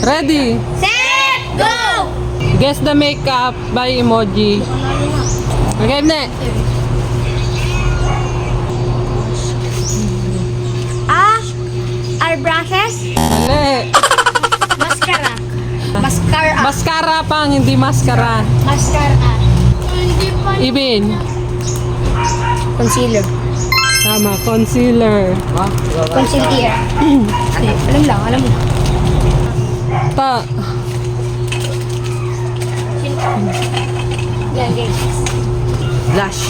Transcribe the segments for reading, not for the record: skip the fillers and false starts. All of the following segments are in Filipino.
Ready? Set, go! Guess the makeup by emoji. Okay, ne. Eyebrushes? Mali. Mascara. Mascara. Mascara pang, hindi maskara. Mascara. Hindi pa. Ibin. Concealer. Tama, concealer. Concealer. Alam mo. Ta. Blush.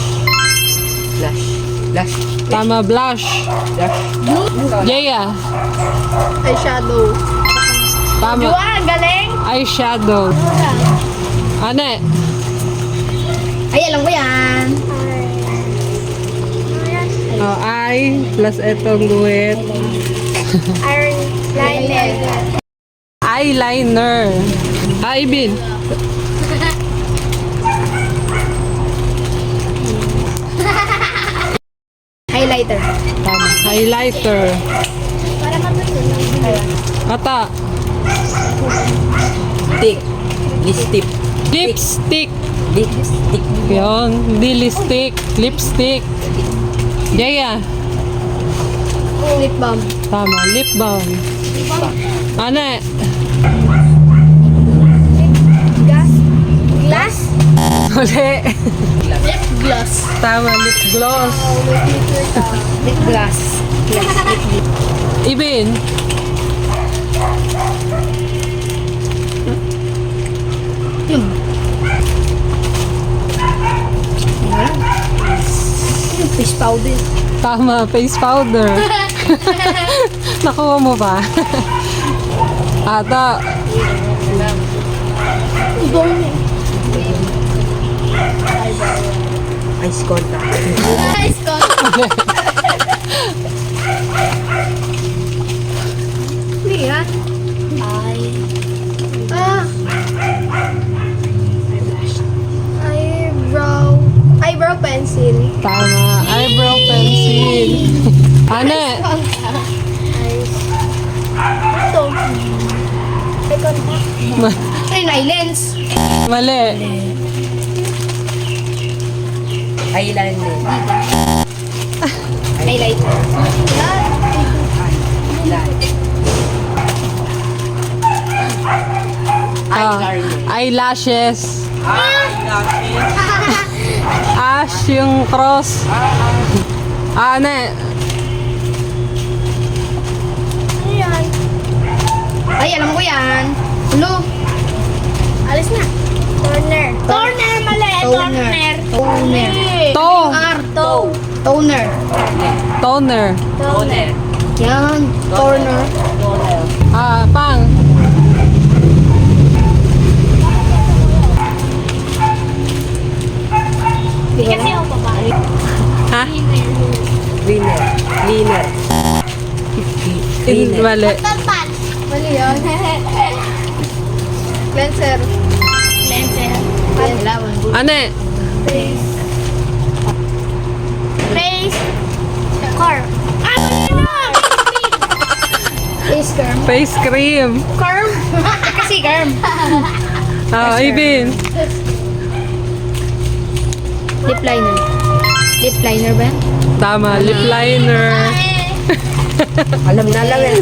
Blush. Blush. Tama, blush. Blush. Jaya. Eyeshadow. Tama. Juan, galing. Eyeshadow. Ane. Ay, alam ko yan. Oh, eye plus etong guhit. Eyeliner. Eyeliner. Ah, Ibin. Highlighter. Tama. Highlighter. Para matutunan. Ata. Stick. Lipstick. Lipstick. Lipstick. Yun. Di lipstick. Lipstick. Jaya. Lip balm. Tama. Lip balm. Ane. Gas. Glass. Muli. Lip gloss. Tama. Lip gloss. Lip gloss. Ibin. Yung face powder. Tama. Face powder. Nakuha mo ba? Ata. Ibon. Ice contact. Ice cold. Hindi yan. Eyebrow pencil. Tama. Eyebrow pencil. Ane. Ito. Eye contact. Ay, eye lens. Mali. Eyeliner. Highlighter. Ah, eyelashes. Ash yung cross. Ane. Ayan. Ay, alam ko yan. Hello. Alis na. Toner. Toner, mali. Toner. Toner. To. Arto. Toner. Toner. Toner. Yan. Toner. Toner. Ah, pang. Kasi ako pa. Ha? Cleaner. Cleaner. Cleaner. Mali. Tapat. Mali yun. Cleanser. Cleanser. Kailangan. Ane. Face. Face. Car. Ah, mali na! Face cream. Face cream. Carm? Kasi carm. Ah, Ibin. Lip liner. Lip liner ba? Tama. Lip liner. Alam na lang eh.